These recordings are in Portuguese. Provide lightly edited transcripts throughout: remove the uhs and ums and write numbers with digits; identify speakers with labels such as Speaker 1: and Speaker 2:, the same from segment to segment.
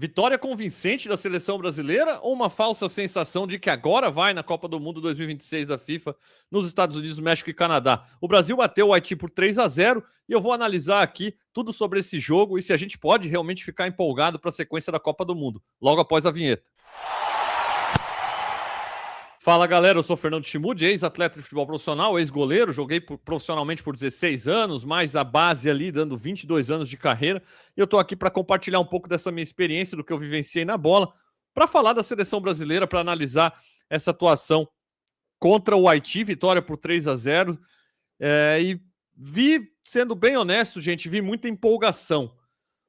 Speaker 1: Vitória convincente da seleção brasileira ou uma falsa sensação de que agora vai na Copa do Mundo 2026 da FIFA nos Estados Unidos, México e Canadá? O Brasil bateu o Haiti por 3-0 e eu vou analisar aqui tudo sobre esse jogo e se a gente pode realmente ficar empolgado para a sequência da Copa do Mundo, logo após a vinheta. Fala galera, eu sou Fernando Chimude, ex-atleta de futebol profissional, ex-goleiro, joguei profissionalmente por 16 anos, mais a base ali, dando 22 anos de carreira, e eu tô aqui para compartilhar um pouco dessa minha experiência, do que eu vivenciei na bola, para falar da seleção brasileira, para analisar essa atuação contra o Haiti, vitória por 3-0, e vi, sendo bem honesto, gente, vi muita empolgação,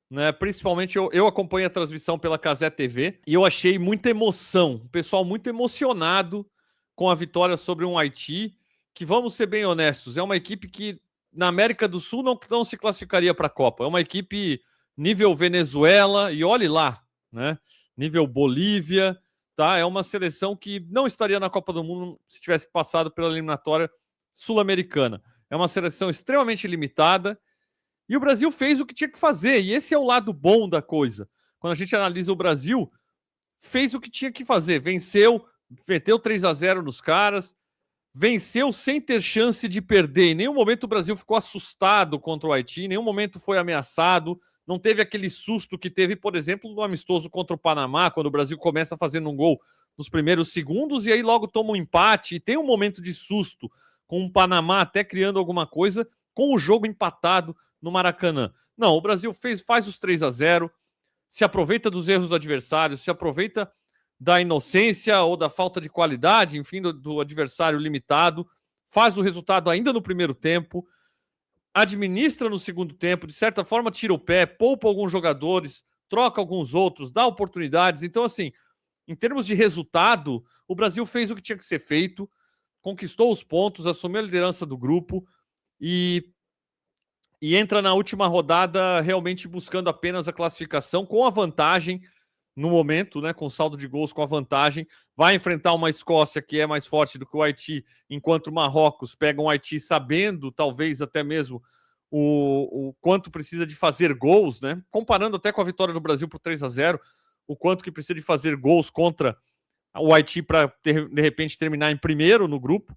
Speaker 1: né? Principalmente eu acompanho a transmissão pela Cazé TV e eu achei muita emoção, o pessoal muito emocionado com a vitória sobre um Haiti, que, vamos ser bem honestos, é uma equipe que na América do Sul não se classificaria para a Copa, é uma equipe nível Venezuela e olhe lá, né? Nível Bolívia, tá? É uma seleção que não estaria na Copa do Mundo se tivesse passado pela eliminatória sul-americana. É uma seleção extremamente limitada. E o Brasil fez o que tinha que fazer, e esse é o lado bom da coisa. Quando a gente analisa o Brasil, fez o que tinha que fazer, venceu, meteu 3-0 nos caras, venceu sem ter chance de perder. Em nenhum momento o Brasil ficou assustado contra o Haiti, em nenhum momento foi ameaçado, não teve aquele susto que teve, por exemplo, no amistoso contra o Panamá, quando o Brasil começa fazendo um gol nos primeiros segundos e aí logo toma um empate, e tem um momento de susto com o Panamá até criando alguma coisa, com o jogo empatado no Maracanã. Não, o Brasil faz os 3-0, se aproveita dos erros do adversário, se aproveita da inocência ou da falta de qualidade, enfim, do adversário limitado, faz o resultado ainda no primeiro tempo, administra no segundo tempo, de certa forma tira o pé, poupa alguns jogadores, troca alguns outros, dá oportunidades. Então, assim, em termos de resultado, o Brasil fez o que tinha que ser feito, conquistou os pontos, assumiu a liderança do grupo e entra na última rodada realmente buscando apenas a classificação com a vantagem no momento, né, com saldo de gols com a vantagem. Vai enfrentar uma Escócia que é mais forte do que o Haiti, enquanto o Marrocos pega um Haiti sabendo, talvez até mesmo, o quanto precisa de fazer gols, né? Comparando até com a vitória do Brasil por 3-0, o quanto que precisa de fazer gols contra o Haiti para, de repente, terminar em primeiro no grupo.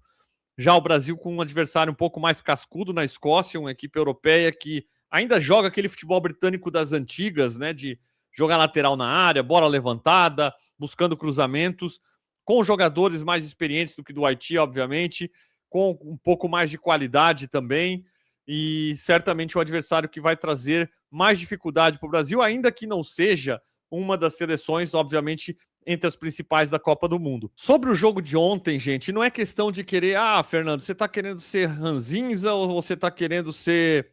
Speaker 1: Já o Brasil com um adversário um pouco mais cascudo na Escócia, uma equipe europeia que ainda joga aquele futebol britânico das antigas, né, de jogar lateral na área, bola levantada, buscando cruzamentos, com jogadores mais experientes do que do Haiti, obviamente, com um pouco mais de qualidade também, e certamente um adversário que vai trazer mais dificuldade para o Brasil, ainda que não seja uma das seleções, obviamente, entre as principais da Copa do Mundo. Sobre o jogo de ontem, gente, não é questão de querer, Fernando, você tá querendo ser ranzinza ou você tá querendo ser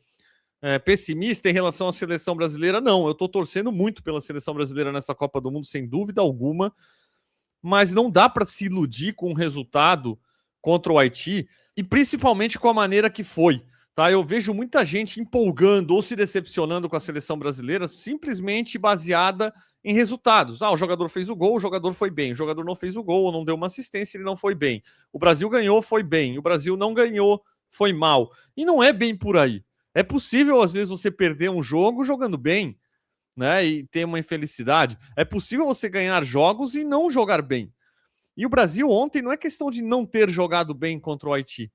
Speaker 1: pessimista em relação à seleção brasileira? Não, eu tô torcendo muito pela seleção brasileira nessa Copa do Mundo, sem dúvida alguma, mas não dá para se iludir com o resultado contra o Haiti, e principalmente com a maneira que foi. Tá? Eu vejo muita gente empolgando ou se decepcionando com a seleção brasileira simplesmente baseada em resultados. O jogador fez o gol, o jogador foi bem. O jogador não fez o gol ou não deu uma assistência, ele não foi bem. O Brasil ganhou, foi bem. O Brasil não ganhou, foi mal. E não é bem por aí. É possível, às vezes, você perder um jogo jogando bem, né? E ter uma infelicidade. É possível você ganhar jogos e não jogar bem. E o Brasil ontem não é questão de não ter jogado bem contra o Haiti.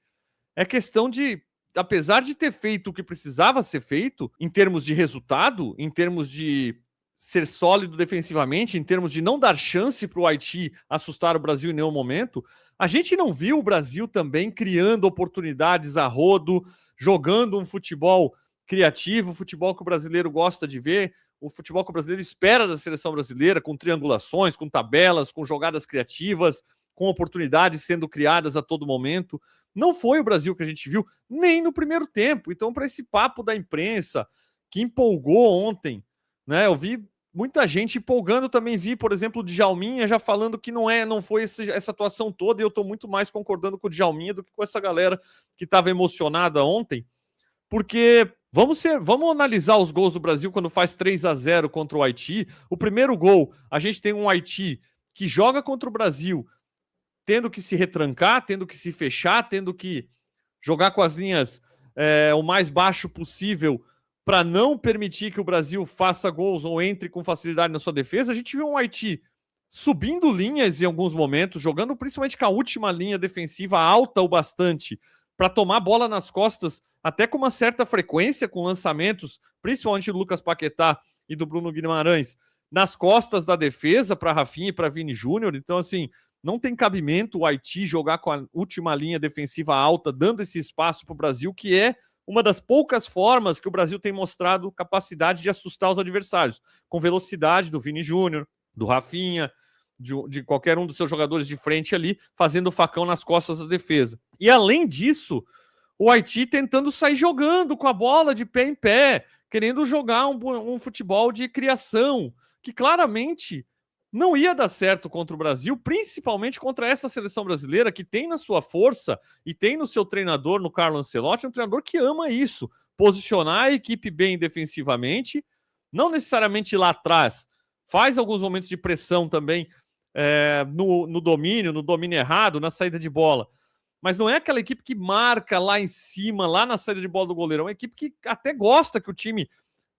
Speaker 1: É questão de, apesar de ter feito o que precisava ser feito, em termos de resultado, em termos de ser sólido defensivamente, em termos de não dar chance para o Haiti assustar o Brasil em nenhum momento, a gente não viu o Brasil também criando oportunidades a rodo, jogando um futebol criativo, o futebol que o brasileiro gosta de ver, o futebol que o brasileiro espera da seleção brasileira, com triangulações, com tabelas, com jogadas criativas, com oportunidades sendo criadas a todo momento. Não foi o Brasil que a gente viu, nem no primeiro tempo. Então, para esse papo da imprensa que empolgou ontem, né? Eu vi muita gente empolgando, também vi, por exemplo, o Djalminha já falando que não foi essa atuação toda, e eu estou muito mais concordando com o Djalminha do que com essa galera que estava emocionada ontem, porque vamos analisar os gols do Brasil quando faz 3-0 contra o Haiti. O primeiro gol, a gente tem um Haiti que joga contra o Brasil, tendo que se retrancar, tendo que se fechar, tendo que jogar com as linhas o mais baixo possível para não permitir que o Brasil faça gols ou entre com facilidade na sua defesa. A gente viu um Haiti subindo linhas em alguns momentos, jogando principalmente com a última linha defensiva alta o bastante para tomar bola nas costas, até com uma certa frequência, com lançamentos, principalmente do Lucas Paquetá e do Bruno Guimarães, nas costas da defesa para Rafinha e para Vini Júnior. Então, assim, não tem cabimento o Haiti jogar com a última linha defensiva alta, dando esse espaço para o Brasil, que é uma das poucas formas que o Brasil tem mostrado capacidade de assustar os adversários, com velocidade do Vini Júnior, do Rafinha, de qualquer um dos seus jogadores de frente ali, fazendo o facão nas costas da defesa. E além disso, o Haiti tentando sair jogando com a bola de pé em pé, querendo jogar um futebol de criação, que claramente não ia dar certo contra o Brasil, principalmente contra essa seleção brasileira, que tem na sua força e tem no seu treinador, no Carlo Ancelotti, um treinador que ama isso, posicionar a equipe bem defensivamente, não necessariamente lá atrás, faz alguns momentos de pressão também, no domínio errado, na saída de bola. Mas não é aquela equipe que marca lá em cima, lá na saída de bola do goleiro. É uma equipe que até gosta que o time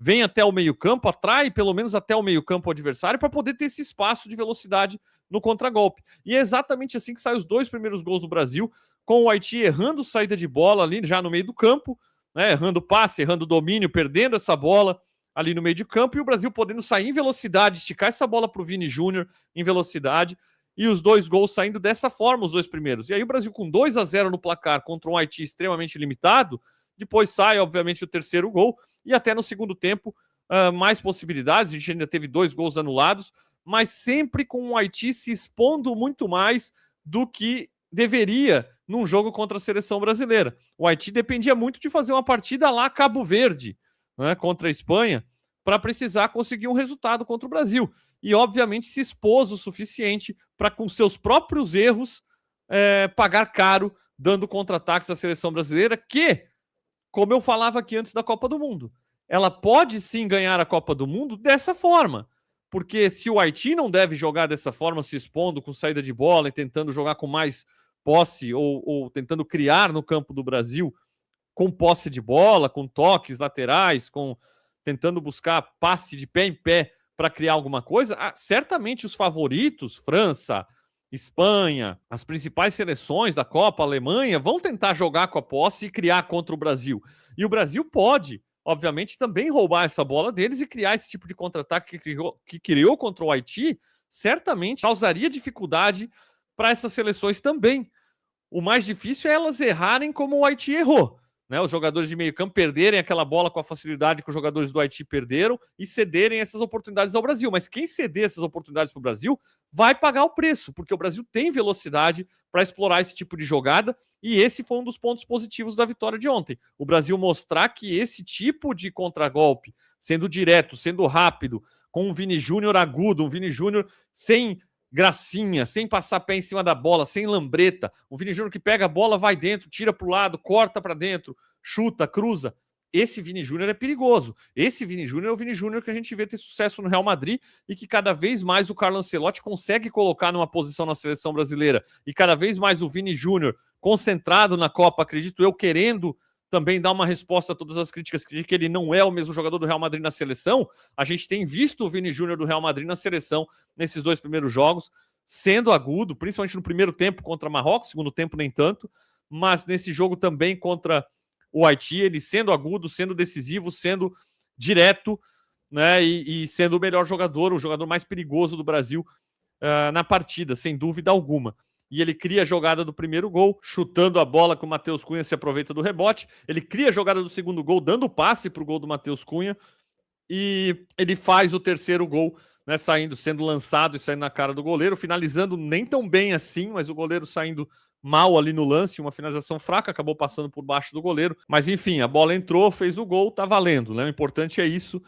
Speaker 1: venha até o meio-campo, atrai pelo menos até o meio-campo o adversário para poder ter esse espaço de velocidade no contragolpe. E é exatamente assim que saem os 2 primeiros gols do Brasil, com o Haiti errando saída de bola ali já no meio do campo, né, errando passe, errando domínio, perdendo essa bola ali no meio de campo, e o Brasil podendo sair em velocidade, esticar essa bola para o Vini Júnior em velocidade, e os 2 gols saindo dessa forma, os 2 primeiros. E aí o Brasil com 2-0 no placar contra um Haiti extremamente limitado, depois sai, obviamente, o terceiro gol, e até no segundo tempo, mais possibilidades, a gente ainda teve 2 gols anulados, mas sempre com o Haiti se expondo muito mais do que deveria num jogo contra a seleção brasileira. O Haiti dependia muito de fazer uma partida lá Cabo Verde, né, contra a Espanha, para precisar conseguir um resultado contra o Brasil. E, obviamente, se expôs o suficiente para, com seus próprios erros, pagar caro, dando contra-ataques à seleção brasileira, que, como eu falava aqui antes da Copa do Mundo, ela pode sim ganhar a Copa do Mundo dessa forma. Porque se o Haiti não deve jogar dessa forma, se expondo com saída de bola e tentando jogar com mais posse ou tentando criar no campo do Brasil com posse de bola, com toques laterais, tentando buscar passe de pé em pé para criar alguma coisa, certamente os favoritos, França, Espanha, as principais seleções da Copa, Alemanha, vão tentar jogar com a posse e criar contra o Brasil. E o Brasil pode, obviamente, também roubar essa bola deles e criar esse tipo de contra-ataque que criou contra o Haiti, certamente causaria dificuldade para essas seleções também. O mais difícil é elas errarem como o Haiti errou, né? Os jogadores de meio campo perderem aquela bola com a facilidade que os jogadores do Haiti perderam e cederem essas oportunidades ao Brasil. Mas quem ceder essas oportunidades para o Brasil vai pagar o preço, porque o Brasil tem velocidade para explorar esse tipo de jogada, e esse foi um dos pontos positivos da vitória de ontem. O Brasil mostrar que esse tipo de contragolpe, sendo direto, sendo rápido, com um Vini Júnior agudo, um Vini Júnior sem gracinha, sem passar pé em cima da bola, sem lambreta, o Vini Júnior que pega a bola, vai dentro, tira para o lado, corta para dentro, chuta, cruza. Esse Vini Júnior é perigoso. Esse Vini Júnior é o Vini Júnior que a gente vê ter sucesso no Real Madrid e que cada vez mais o Carlo Ancelotti consegue colocar numa posição na seleção brasileira. E cada vez mais o Vini Júnior concentrado na Copa, acredito eu, querendo também dar uma resposta a todas as críticas de que ele não é o mesmo jogador do Real Madrid na seleção. A gente tem visto o Vini Júnior do Real Madrid na seleção nesses 2 primeiros jogos, sendo agudo, principalmente no primeiro tempo contra Marrocos, segundo tempo nem tanto, mas nesse jogo também contra o Haiti, ele sendo agudo, sendo decisivo, sendo direto, né, e sendo o melhor jogador, o jogador mais perigoso do Brasil na partida, sem dúvida alguma. E ele cria a jogada do primeiro gol, chutando a bola que o Matheus Cunha se aproveita do rebote. Ele cria a jogada do segundo gol, dando passe para o gol do Matheus Cunha. E ele faz o terceiro gol, né, sendo lançado e saindo na cara do goleiro, finalizando nem tão bem assim, mas o goleiro saindo mal ali no lance, uma finalização fraca, acabou passando por baixo do goleiro. Mas enfim, a bola entrou, fez o gol, tá valendo, né? O importante é isso.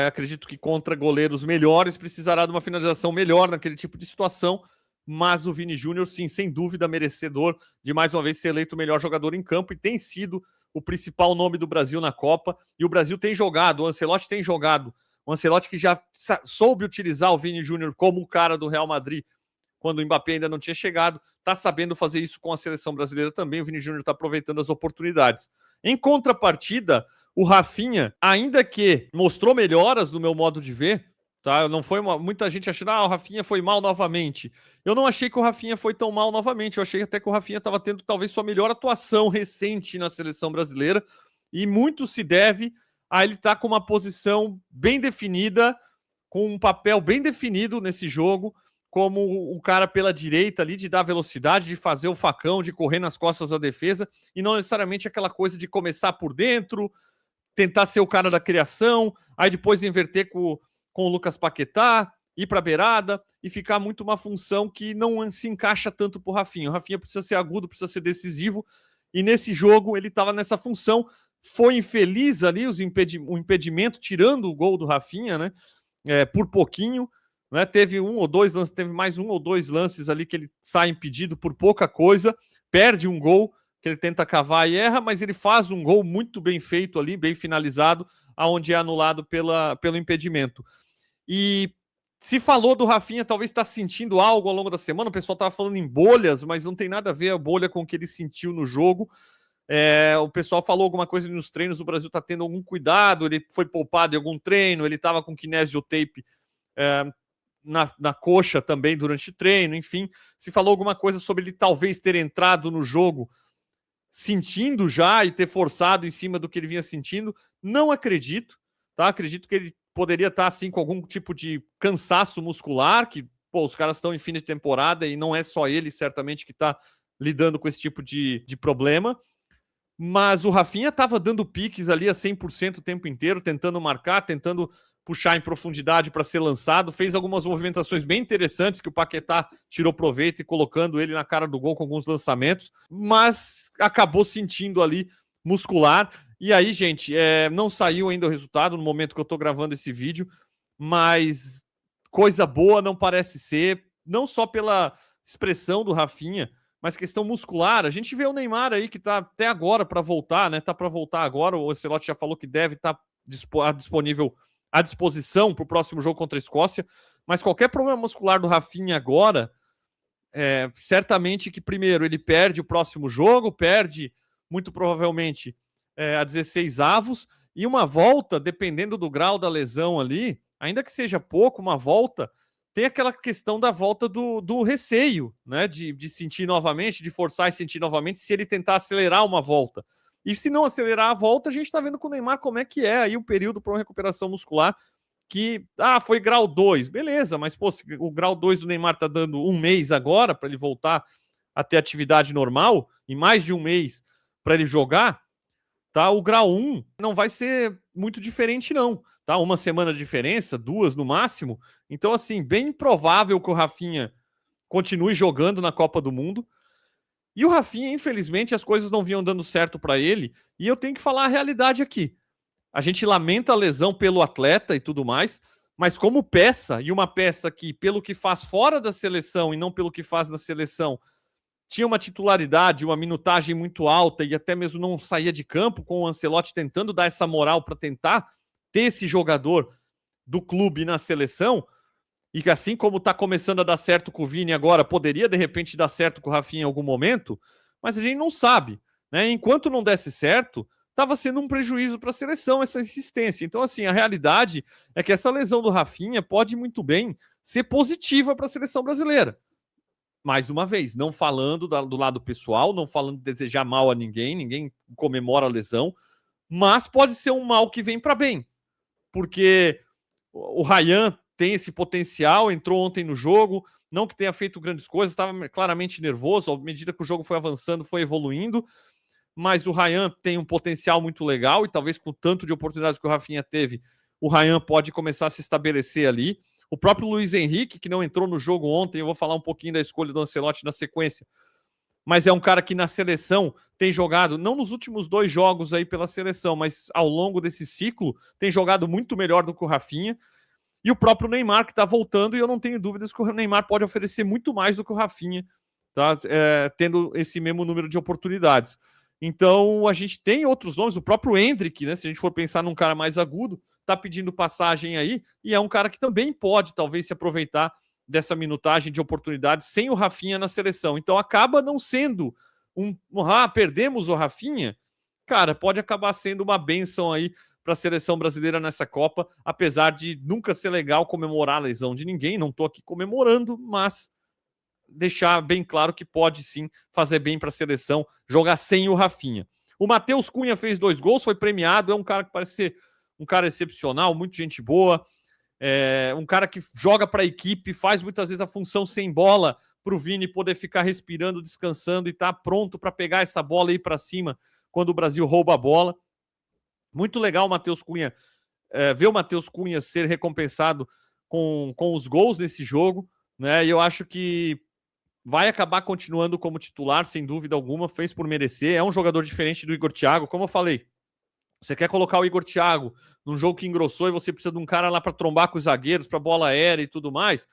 Speaker 1: Acredito que contra goleiros melhores precisará de uma finalização melhor naquele tipo de situação. Mas o Vini Júnior, sim, sem dúvida, merecedor de mais uma vez ser eleito o melhor jogador em campo e tem sido o principal nome do Brasil na Copa. E o Brasil tem jogado, o Ancelotti tem jogado. O Ancelotti que já soube utilizar o Vini Júnior como o cara do Real Madrid quando o Mbappé ainda não tinha chegado, está sabendo fazer isso com a seleção brasileira também. O Vini Júnior está aproveitando as oportunidades. Em contrapartida, o Rafinha, ainda que mostrou melhoras no meu modo de ver, tá? Não foi muita gente achando, o Rafinha foi mal novamente. Eu não achei que o Rafinha foi tão mal novamente. Eu achei até que o Rafinha estava tendo talvez sua melhor atuação recente na seleção brasileira. E muito se deve a ele estar com uma posição bem definida, com um papel bem definido nesse jogo, como o cara pela direita ali, de dar velocidade, de fazer o facão, de correr nas costas da defesa, e não necessariamente aquela coisa de começar por dentro, tentar ser o cara da criação, aí depois inverter com o Lucas Paquetá, ir para a beirada e ficar muito uma função que não se encaixa tanto para o Rafinha. O Rafinha precisa ser agudo, precisa ser decisivo, e nesse jogo ele estava nessa função. Foi infeliz ali o impedimento, tirando o gol do Rafinha, né? Por pouquinho, né? Teve mais um ou dois lances ali que ele sai impedido por pouca coisa, perde um gol que ele tenta cavar e erra, mas ele faz um gol muito bem feito ali, bem finalizado, aonde é anulado pelo impedimento. E se falou do Rafinha, talvez está sentindo algo ao longo da semana, o pessoal estava falando em bolhas, mas não tem nada a ver a bolha com o que ele sentiu no jogo. O pessoal falou alguma coisa nos treinos, o Brasil está tendo algum cuidado, ele foi poupado em algum treino, ele estava com kinesiotape na coxa também durante o treino, enfim. Se falou alguma coisa sobre ele talvez ter entrado no jogo sentindo já e ter forçado em cima do que ele vinha sentindo. Não acredito, tá? Acredito que ele poderia estar assim com algum tipo de cansaço muscular, que os caras estão em fim de temporada e não é só ele, certamente, que está lidando com esse tipo de problema. Mas o Rafinha estava dando piques ali a 100% o tempo inteiro, tentando marcar, tentando puxar em profundidade para ser lançado, fez algumas movimentações bem interessantes que o Paquetá tirou proveito e colocando ele na cara do gol com alguns lançamentos, mas acabou sentindo ali muscular. E aí, gente, não saiu ainda o resultado no momento que eu estou gravando esse vídeo, mas coisa boa não parece ser, não só pela expressão do Rafinha, mas questão muscular. A gente vê o Neymar aí que tá até agora para voltar, né? Tá para voltar agora. O Ancelotti já falou que deve estar disponível à disposição para o próximo jogo contra a Escócia. Mas qualquer problema muscular do Rafinha agora, certamente que primeiro ele perde o próximo jogo, perde muito provavelmente a 16 avos, e uma volta, dependendo do grau da lesão ali, ainda que seja pouco, uma volta, tem aquela questão da volta do receio, né? De sentir novamente, de forçar e sentir novamente, se ele tentar acelerar uma volta. E se não acelerar a volta, a gente está vendo com o Neymar como é que é aí o período para uma recuperação muscular, que, foi grau 2, beleza, mas pô, o grau 2 do Neymar tá dando um mês agora para ele voltar a ter atividade normal, e mais de um mês para ele jogar, tá? O grau 1 não vai ser muito diferente não, tá? Uma semana de diferença, 2 no máximo. Então, assim, bem provável que o Rafinha continue jogando na Copa do Mundo. E o Rafinha, infelizmente, as coisas não vinham dando certo para ele. E eu tenho que falar a realidade aqui. A gente lamenta a lesão pelo atleta e tudo mais, mas como peça, e uma peça que, pelo que faz fora da seleção e não pelo que faz na seleção, tinha uma titularidade, uma minutagem muito alta e até mesmo não saía de campo, com o Ancelotti tentando dar essa moral para tentar ter esse jogador do clube na seleção, e que assim como está começando a dar certo com o Vini agora, poderia de repente dar certo com o Rafinha em algum momento, mas a gente não sabe, né? Enquanto não desse certo, estava sendo um prejuízo para a seleção essa insistência. Então, assim, a realidade é que essa lesão do Rafinha pode muito bem ser positiva para a seleção brasileira. Mais uma vez, não falando do lado pessoal, não falando de desejar mal a ninguém comemora a lesão, mas pode ser um mal que vem para bem, porque o Ryan tem esse potencial, entrou ontem no jogo, não que tenha feito grandes coisas, estava claramente nervoso, à medida que o jogo foi avançando, foi evoluindo, mas o Ryan tem um potencial muito legal, e talvez com o tanto de oportunidades que o Rafinha teve, o Ryan pode começar a se estabelecer ali. O próprio Luiz Henrique, que não entrou no jogo ontem, eu vou falar um pouquinho da escolha do Ancelotti na sequência, mas é um cara que na seleção tem jogado, não nos últimos 2 jogos aí pela seleção, mas ao longo desse ciclo, tem jogado muito melhor do que o Rafinha. E o próprio Neymar, que está voltando, e eu não tenho dúvidas que o Neymar pode oferecer muito mais do que o Rafinha, tá? Tendo esse mesmo número de oportunidades. Então, a gente tem outros nomes, o próprio Endrick, né? Se a gente for pensar num cara mais agudo, tá pedindo passagem aí, e é um cara que também pode, talvez, se aproveitar dessa minutagem de oportunidades sem o Rafinha na seleção. Então, acaba não sendo perdemos o Rafinha, cara, pode acabar sendo uma bênção aí para a seleção brasileira nessa Copa, apesar de nunca ser legal comemorar a lesão de ninguém, não estou aqui comemorando, mas deixar bem claro que pode sim fazer bem para a seleção jogar sem o Rafinha. O Matheus Cunha fez 2 gols, foi premiado, é um cara que parece ser um cara excepcional, muito gente boa, um cara que joga para a equipe, faz muitas vezes a função sem bola para o Vini poder ficar respirando, descansando e estar pronto para pegar essa bola e ir para cima quando o Brasil rouba a bola. Muito legal o Matheus Cunha, ver o Matheus Cunha ser recompensado com os gols nesse jogo, né? E eu acho que vai acabar continuando como titular, sem dúvida alguma, fez por merecer. É um jogador diferente do Igor Thiago, como eu falei. Você quer colocar o Igor Thiago num jogo que engrossou e você precisa de um cara lá para trombar com os zagueiros, para bola aérea e tudo mais,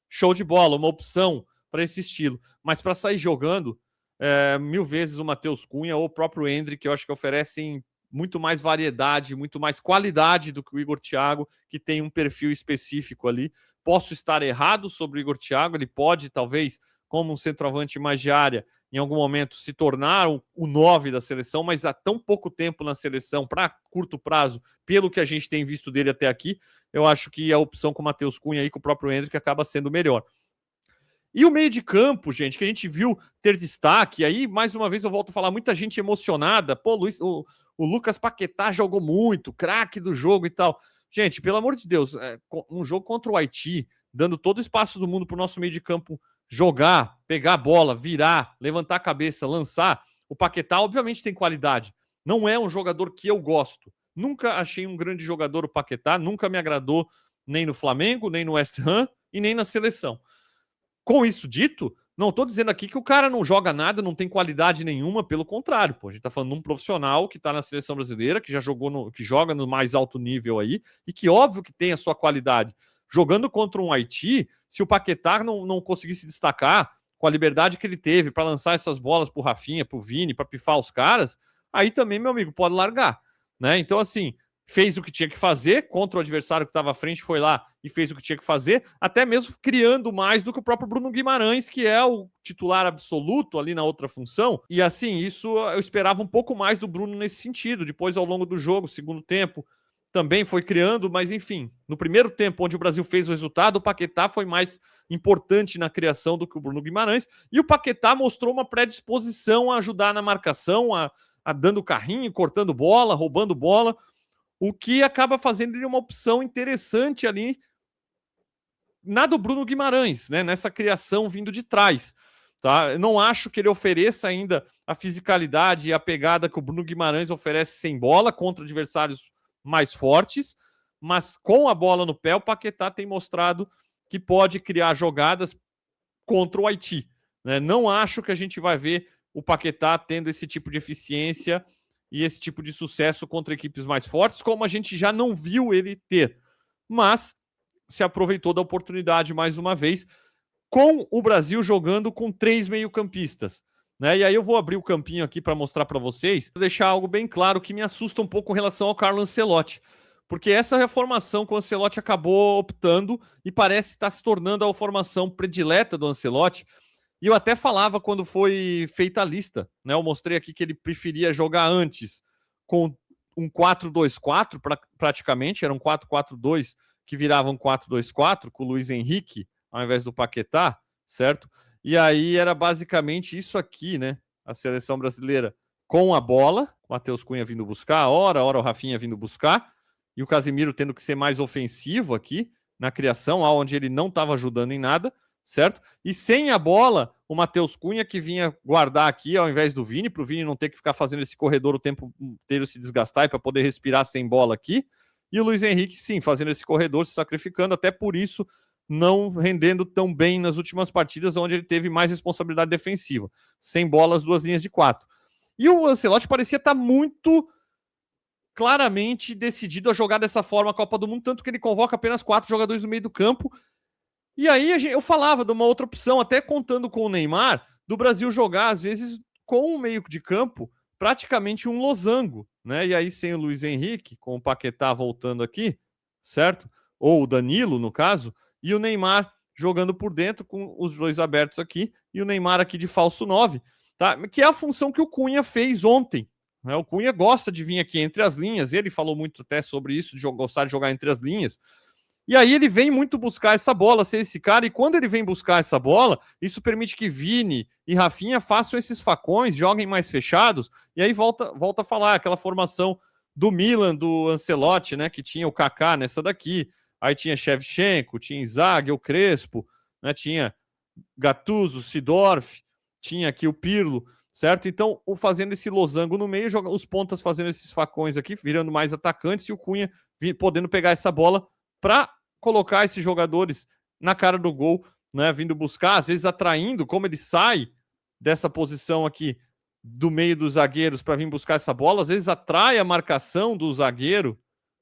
Speaker 1: show de bola, uma opção para esse estilo. Mas para sair jogando, 1000 vezes o Matheus Cunha ou o próprio Endrick, que eu acho que oferecem muito mais variedade, muito mais qualidade do que o Igor Thiago, que tem um perfil específico ali. Posso estar errado sobre o Igor Thiago, ele pode, talvez, como um centroavante mais de área, em algum momento se tornar o 9 da seleção, mas há tão pouco tempo na seleção, para curto prazo, pelo que a gente tem visto dele até aqui, eu acho que a opção com o Matheus Cunha e com o próprio Endrick acaba sendo melhor. E o meio de campo, gente, que a gente viu ter destaque, aí, mais uma vez, eu volto a falar, muita gente emocionada, pô, o Lucas Paquetá jogou muito, craque do jogo e tal. Gente, pelo amor de Deus, um jogo contra o Haiti, dando todo o espaço do mundo para o nosso meio de campo jogar, pegar a bola, virar, levantar a cabeça, lançar, o Paquetá obviamente tem qualidade. Não é um jogador que eu gosto. Nunca achei um grande jogador o Paquetá, nunca me agradou nem no Flamengo, nem no West Ham e nem na seleção. Com isso dito, não estou dizendo aqui que o cara não joga nada, não tem qualidade nenhuma, pelo contrário, pô. A gente está falando de um profissional que está na seleção brasileira, que já jogou que joga no mais alto nível aí, e que óbvio que tem a sua qualidade. Jogando contra um Haiti, se o Paquetá não conseguir se destacar com a liberdade que ele teve para lançar essas bolas pro Rafinha, pro Vini, para pifar os caras, aí também, meu amigo, pode largar, né? Então, assim, fez o que tinha que fazer contra o adversário que estava à frente, foi lá e fez o que tinha que fazer, até mesmo criando mais do que o próprio Bruno Guimarães, que é o titular absoluto ali na outra função. E assim, isso eu esperava um pouco mais do Bruno nesse sentido. Depois, ao longo do jogo, segundo tempo, também foi criando, mas enfim, no primeiro tempo, onde o Brasil fez o resultado, o Paquetá foi mais importante na criação do que o Bruno Guimarães, e o Paquetá mostrou uma predisposição a ajudar na marcação, a dando carrinho, cortando bola, roubando bola, o que acaba fazendo ele uma opção interessante ali na do Bruno Guimarães, né? Nessa criação vindo de trás. Tá? Eu não acho que ele ofereça ainda a fisicalidade e a pegada que o Bruno Guimarães oferece sem bola contra adversários mais fortes, mas com a bola no pé, o Paquetá tem mostrado que pode criar jogadas contra o Haiti. Né? Não acho que a gente vai ver o Paquetá tendo esse tipo de eficiência e esse tipo de sucesso contra equipes mais fortes, como a gente já não viu ele ter. Mas se aproveitou da oportunidade mais uma vez, com o Brasil jogando com 3 meio-campistas. Né? E aí eu vou abrir o campinho aqui para mostrar para vocês, deixar algo bem claro que me assusta um pouco com relação ao Carlo Ancelotti. Porque essa reformação que o Ancelotti acabou optando e parece estar se tornando a formação predileta do Ancelotti. E eu até falava quando foi feita a lista, né? Eu mostrei aqui que ele preferia jogar antes com um 4-2-4, praticamente, era um 4-4-2 que virava um 4-2-4 com o Luiz Henrique ao invés do Paquetá, certo? E aí era basicamente isso aqui, né? A seleção brasileira com a bola, o Matheus Cunha vindo buscar, hora o Rafinha vindo buscar, e o Casemiro tendo que ser mais ofensivo aqui na criação, onde ele não estava ajudando em nada, certo? E sem a bola, o Matheus Cunha que vinha guardar aqui ao invés do Vini, para o Vini não ter que ficar fazendo esse corredor o tempo inteiro se desgastar e para poder respirar sem bola aqui. E o Luiz Henrique, sim, fazendo esse corredor, se sacrificando, até por isso não rendendo tão bem nas últimas partidas, onde ele teve mais responsabilidade defensiva. Sem bola, as 2 linhas de 4. E o Ancelotti parecia estar muito claramente decidido a jogar dessa forma a Copa do Mundo, tanto que ele convoca apenas 4 jogadores no meio do campo. E aí eu falava de uma outra opção, até contando com o Neymar, do Brasil jogar, às vezes, com o meio de campo, praticamente um losango, né? E aí sem o Luiz Henrique, com o Paquetá voltando aqui, certo? Ou o Danilo, no caso, e o Neymar jogando por dentro, com os dois abertos aqui, e o Neymar aqui de falso 9, tá? Que é a função que o Cunha fez ontem, né? O Cunha gosta de vir aqui entre as linhas, ele falou muito até sobre isso, de gostar de jogar entre as linhas. E aí ele vem muito buscar essa bola, ser esse cara, e quando ele vem buscar essa bola, isso permite que Vini e Rafinha façam esses facões, joguem mais fechados, e aí volta a falar, aquela formação do Milan, do Ancelotti, né, que tinha o Kaká nessa daqui, aí tinha Shevchenko, tinha Inzaghi, o Crespo, né, tinha Gattuso, Seedorf, tinha aqui o Pirlo, certo? Então, fazendo esse losango no meio, os pontas fazendo esses facões aqui, virando mais atacantes, e o Cunha podendo pegar essa bola para colocar esses jogadores na cara do gol, né? Vindo buscar, às vezes atraindo, como ele sai dessa posição aqui do meio dos zagueiros para vir buscar essa bola, às vezes atrai a marcação do zagueiro,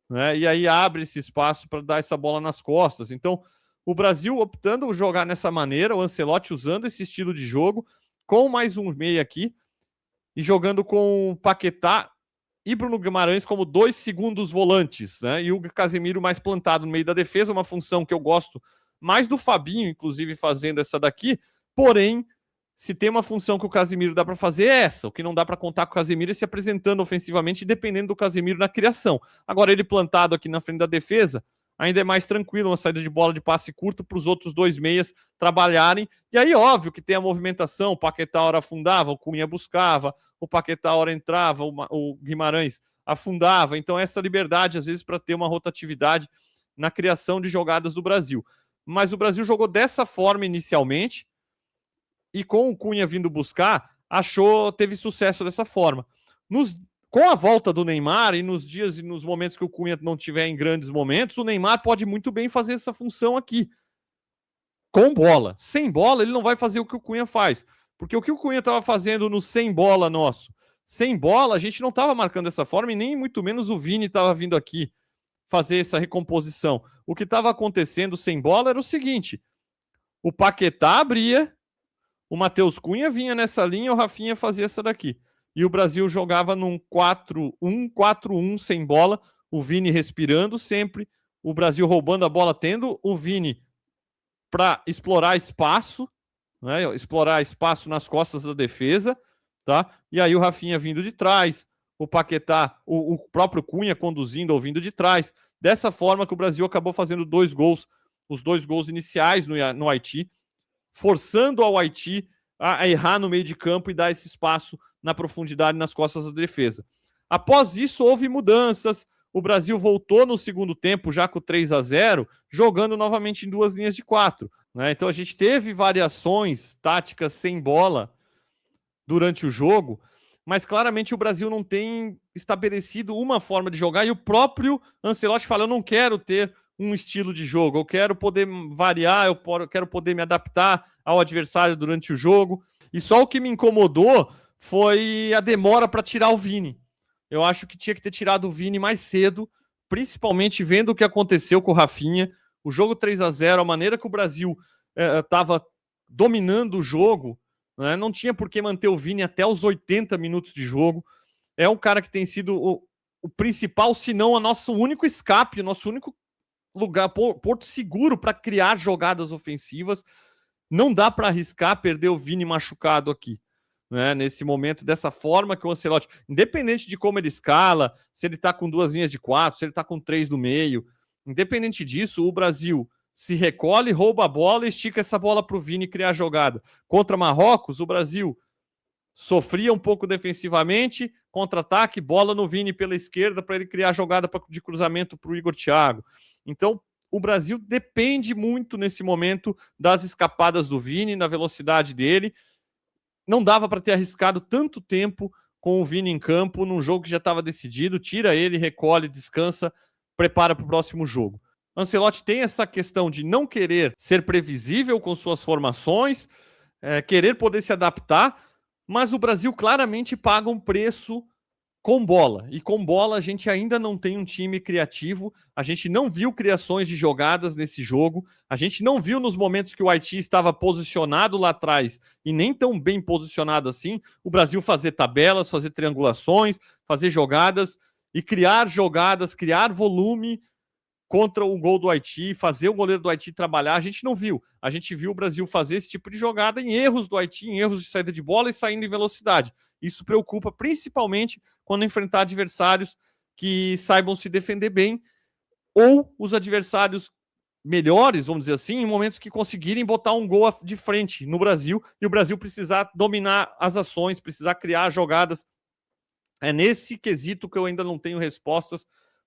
Speaker 1: né? E aí abre esse espaço para dar essa bola nas costas. Então, o Brasil optando por jogar nessa maneira, o Ancelotti usando esse estilo de jogo, com mais um meia aqui, e jogando com Paquetá e Bruno Guimarães como 2 segundos volantes, né? E o Casemiro mais plantado no meio da defesa, uma função que eu gosto mais do Fabinho, inclusive, fazendo essa daqui. Porém, se tem uma função que o Casemiro dá para fazer, é essa. O que não dá para contar com o Casemiro é se apresentando ofensivamente, dependendo do Casemiro na criação. Agora, ele plantado aqui na frente da defesa, ainda é mais tranquilo, uma saída de bola de passe curto para os outros 2 meias trabalharem. E aí, óbvio que tem a movimentação, o Paquetá hora afundava, o Cunha buscava, o Paquetá hora entrava, o Guimarães afundava. Então, essa liberdade, às vezes, para ter uma rotatividade na criação de jogadas do Brasil. Mas o Brasil jogou dessa forma inicialmente, e com o Cunha vindo buscar, teve sucesso dessa forma. Com a volta do Neymar e nos dias e nos momentos que o Cunha não tiver em grandes momentos, o Neymar pode muito bem fazer essa função aqui. Com bola. Sem bola, ele não vai fazer o que o Cunha faz. Porque o que o Cunha estava fazendo no sem bola nosso? Sem bola, a gente não estava marcando dessa forma e nem muito menos o Vini estava vindo aqui fazer essa recomposição. O que estava acontecendo sem bola era o seguinte: o Paquetá abria, o Matheus Cunha vinha nessa linha, o Rafinha fazia essa daqui. E o Brasil jogava num 4-1 sem bola, o Vini respirando sempre, o Brasil roubando a bola, tendo o Vini para explorar espaço, né? Explorar espaço nas costas da defesa, tá? E aí o Rafinha vindo de trás, o Paquetá, o próprio Cunha conduzindo ou vindo de trás. Dessa forma que o Brasil acabou fazendo 2 gols, os 2 gols iniciais no Haiti, forçando ao Haiti a errar no meio de campo e dar esse espaço na profundidade nas costas da defesa. Após isso, houve mudanças. O Brasil voltou no segundo tempo, já com 3-0, jogando novamente em 2 linhas de 4. Né? Então a gente teve variações táticas sem bola durante o jogo, mas claramente o Brasil não tem estabelecido uma forma de jogar, e o próprio Ancelotti fala: eu não quero ter um estilo de jogo, eu quero poder variar, eu quero poder me adaptar ao adversário durante o jogo. E só o que me incomodou foi a demora para tirar o Vini. Eu acho que tinha que ter tirado o Vini mais cedo, principalmente vendo o que aconteceu com o Rafinha, o jogo 3-0, a maneira que o Brasil estava dominando o jogo, né? Não tinha por que manter o Vini até os 80 minutos de jogo. É um cara que tem sido o principal, se não o nosso único escape, o nosso único lugar, porto seguro para criar jogadas ofensivas. Não dá para arriscar perder o Vini machucado aqui, né? Nesse momento, dessa forma que o Ancelotti, independente de como ele escala, se ele está com 2 linhas de 4, se ele está com 3 no meio, independente disso, o Brasil se recolhe, rouba a bola e estica essa bola para o Vini criar jogada. Contra Marrocos, o Brasil sofria um pouco defensivamente, contra-ataque, bola no Vini pela esquerda para ele criar jogada de cruzamento para o Igor Thiago. Então, o Brasil depende muito nesse momento das escapadas do Vini, na velocidade dele. Não dava para ter arriscado tanto tempo com o Vini em campo num jogo que já estava decidido. Tira ele, recolhe, descansa, prepara para o próximo jogo. Ancelotti tem essa questão de não querer ser previsível com suas formações, querer poder se adaptar, mas o Brasil claramente paga um preço com bola. E com bola a gente ainda não tem um time criativo, a gente não viu criações de jogadas nesse jogo, a gente não viu nos momentos que o Haiti estava posicionado lá atrás e nem tão bem posicionado assim, o Brasil fazer tabelas, fazer triangulações, fazer jogadas e criar jogadas, criar volume contra o gol do Haiti, fazer o goleiro do Haiti trabalhar, a gente não viu. A gente viu o Brasil fazer esse tipo de jogada em erros do Haiti, em erros de saída de bola e saindo em velocidade. Isso preocupa principalmente quando enfrentar adversários que saibam se defender bem ou os adversários melhores, vamos dizer assim, em momentos que conseguirem botar um gol de frente no Brasil e o Brasil precisar dominar as ações, precisar criar jogadas. É nesse quesito que eu ainda não tenho respostas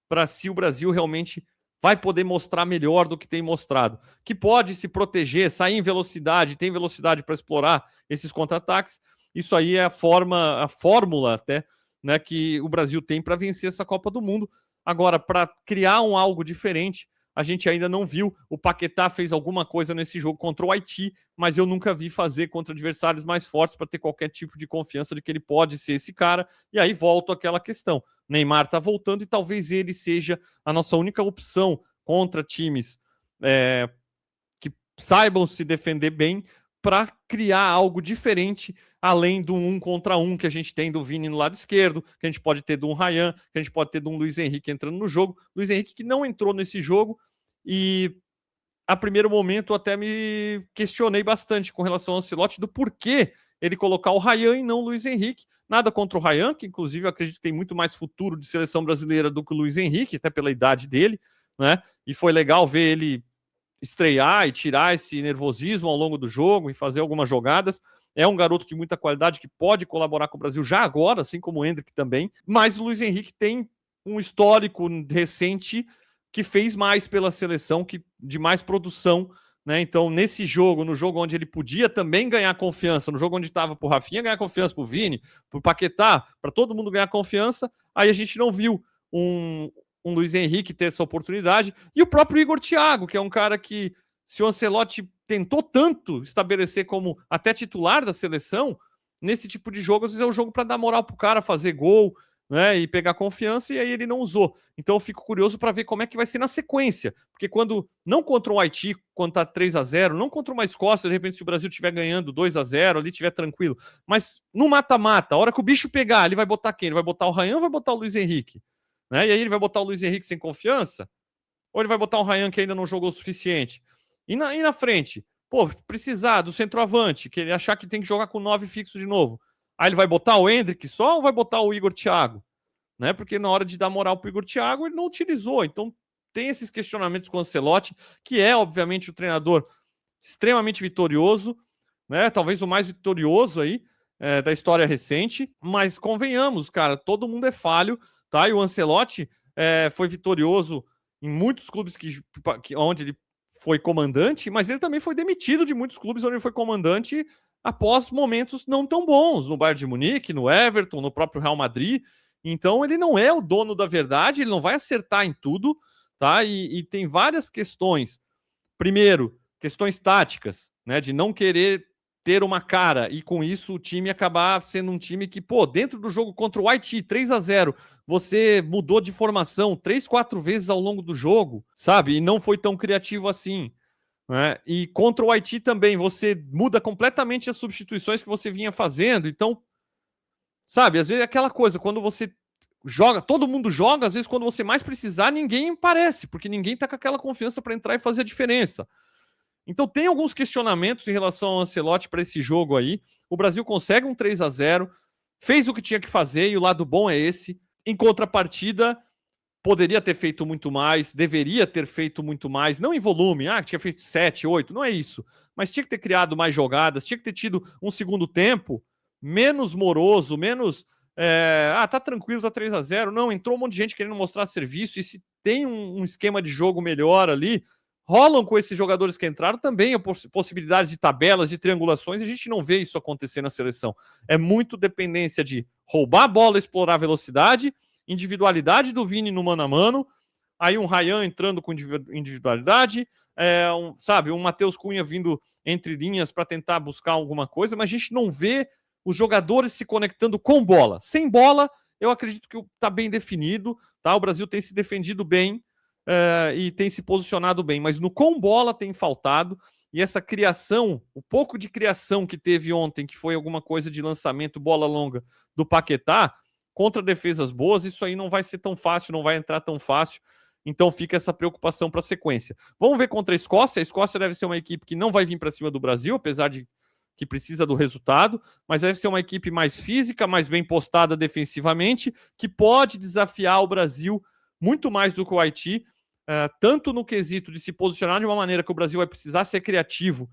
Speaker 1: para se o Brasil realmente vai poder mostrar melhor do que tem mostrado. Que pode se proteger, sair em velocidade, tem velocidade para explorar esses contra-ataques. Isso aí é a fórmula até, né, que o Brasil tem para vencer essa Copa do Mundo. Agora, para criar algo diferente, a gente ainda não viu. O Paquetá fez alguma coisa nesse jogo contra o Haiti, mas eu nunca vi fazer contra adversários mais fortes para ter qualquer tipo de confiança de que ele pode ser esse cara. E aí volto àquela questão. Neymar está voltando e talvez ele seja a nossa única opção contra times que saibam se defender bem para criar algo diferente, além do 1 contra 1 que a gente tem do Vini no lado esquerdo, que a gente pode ter do Ryan, que a gente pode ter do Luiz Henrique entrando no jogo. Luiz Henrique que não entrou nesse jogo e a primeiro momento até me questionei bastante com relação ao Ancelotti do porquê ele colocar o Ryan e não o Luiz Henrique. Nada contra o Ryan, que inclusive eu acredito que tem muito mais futuro de seleção brasileira do que o Luiz Henrique, até pela idade dele, né? E foi legal ver ele estrear e tirar esse nervosismo ao longo do jogo e fazer algumas jogadas. É um garoto de muita qualidade que pode colaborar com o Brasil já agora, assim como o Endrick também. Mas o Luiz Henrique tem um histórico recente que fez mais pela seleção, de mais produção, né? Então, nesse jogo, no jogo onde ele podia também ganhar confiança, no jogo onde estava pro Rafinha ganhar confiança, pro Vini, pro Paquetá, para todo mundo ganhar confiança, aí a gente não viu um Luiz Henrique ter essa oportunidade, e o próprio Igor Thiago, que é um cara que, se o Ancelotti tentou tanto estabelecer como até titular da seleção, nesse tipo de jogo, às vezes é o jogo para dar moral pro cara, fazer gol, né, e pegar confiança, e aí ele não usou. Então eu fico curioso para ver como é que vai ser na sequência, porque quando, não contra o Haiti, quando tá 3-0, não contra uma Escócia, de repente se o Brasil estiver ganhando 2-0, ali estiver tranquilo, mas no mata-mata, a hora que o bicho pegar, ele vai botar quem? Ele vai botar o Ryan ou vai botar o Luiz Henrique? Né? E aí ele vai botar o Luiz Henrique sem confiança? Ou ele vai botar o Ryan que ainda não jogou o suficiente? E na frente? Pô, precisar do centroavante, que ele achar que tem que jogar com 9 fixo de novo. Aí ele vai botar o Endrick só ou vai botar o Igor Thiago? Né? Porque na hora de dar moral pro Igor Thiago, ele não utilizou. Então tem esses questionamentos com o Ancelotti, que é, obviamente, o treinador extremamente vitorioso, né? Talvez o mais vitorioso aí da história recente, mas convenhamos, cara, todo mundo é falho, tá? E o Ancelotti foi vitorioso em muitos clubes onde ele foi comandante, mas ele também foi demitido de muitos clubes onde ele foi comandante após momentos não tão bons, no Bayern de Munique, no Everton, no próprio Real Madrid. Então ele não é o dono da verdade, ele não vai acertar em tudo, tá? E tem várias questões. Primeiro, questões táticas, né? De não querer ter uma cara e com isso o time acabar sendo um time que, pô, dentro do jogo contra o Haiti, 3-0, você mudou de formação 3, 4 vezes ao longo do jogo, sabe? E não foi tão criativo assim. Né? E contra o Haiti também, você muda completamente as substituições que você vinha fazendo. Então, sabe, às vezes é aquela coisa, quando você joga, todo mundo joga, às vezes quando você mais precisar, ninguém aparece, porque ninguém tá com aquela confiança para entrar e fazer a diferença. Então tem alguns questionamentos em relação ao Ancelotti para esse jogo aí. O Brasil consegue um 3-0, fez o que tinha que fazer e o lado bom é esse. Em contrapartida, poderia ter feito muito mais, deveria ter feito muito mais, não em volume, tinha feito 7, 8, não é isso, mas tinha que ter criado mais jogadas, tinha que ter tido um segundo tempo menos moroso, menos tá tranquilo, tá 3-0, não, entrou um monte de gente querendo mostrar serviço, e se tem um esquema de jogo melhor ali, rolam com esses jogadores que entraram também possibilidades de tabelas, de triangulações, e a gente não vê isso acontecer na seleção. É muito dependência de roubar a bola, explorar a velocidade, individualidade do Vini no mano a mano, aí um Ryan entrando com individualidade, sabe, um Matheus Cunha vindo entre linhas para tentar buscar alguma coisa, mas a gente não vê os jogadores se conectando com bola. Sem bola, eu acredito que está bem definido, tá? O Brasil tem se defendido bem e tem se posicionado bem, mas no com bola tem faltado, e essa criação, o pouco de criação que teve ontem, que foi alguma coisa de lançamento, bola longa do Paquetá, contra defesas boas, isso aí não vai ser tão fácil, não vai entrar tão fácil. Então fica essa preocupação para a sequência. Vamos ver contra a Escócia. A Escócia deve ser uma equipe que não vai vir para cima do Brasil, apesar de que precisa do resultado, mas deve ser uma equipe mais física, mais bem postada defensivamente, que pode desafiar o Brasil muito mais do que o Haiti, tanto no quesito de se posicionar de uma maneira que o Brasil vai precisar ser criativo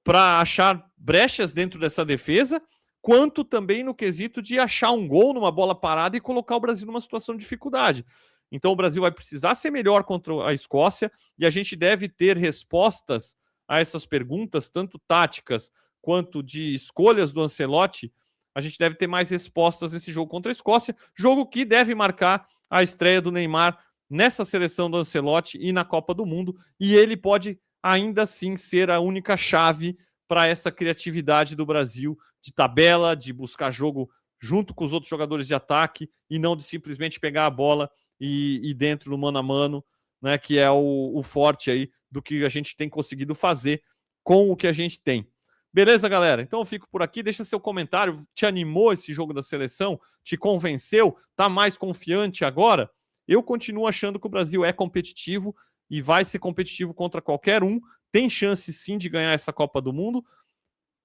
Speaker 1: para achar brechas dentro dessa defesa, quanto também no quesito de achar um gol numa bola parada e colocar o Brasil numa situação de dificuldade. Então o Brasil vai precisar ser melhor contra a Escócia e a gente deve ter respostas a essas perguntas, tanto táticas quanto de escolhas do Ancelotti. A gente deve ter mais respostas nesse jogo contra a Escócia, jogo que deve marcar a estreia do Neymar nessa seleção do Ancelotti e na Copa do Mundo, e ele pode ainda assim ser a única chave para essa criatividade do Brasil de tabela, de buscar jogo junto com os outros jogadores de ataque e não de simplesmente pegar a bola e dentro do mano a mano, né, que é o forte aí do que a gente tem conseguido fazer com o que a gente tem. Beleza, galera? Então eu fico por aqui. Deixa seu comentário. Te animou esse jogo da seleção? Te convenceu? Tá mais confiante agora? Eu continuo achando que o Brasil é competitivo e vai ser competitivo contra qualquer um. Tem chance sim de ganhar essa Copa do Mundo,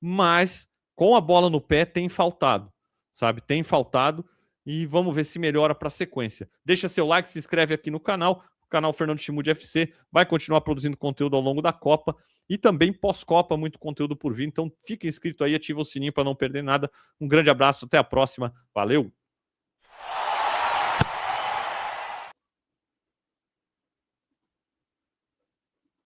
Speaker 1: mas com a bola no pé tem faltado, sabe? Tem faltado e vamos ver se melhora para a sequência. Deixa seu like, se inscreve aqui no canal. O canal Fernando Chimude FC vai continuar produzindo conteúdo ao longo da Copa e também pós-Copa, muito conteúdo por vir. Então fica inscrito aí, ativa o sininho para não perder nada. Um grande abraço, até a próxima. Valeu!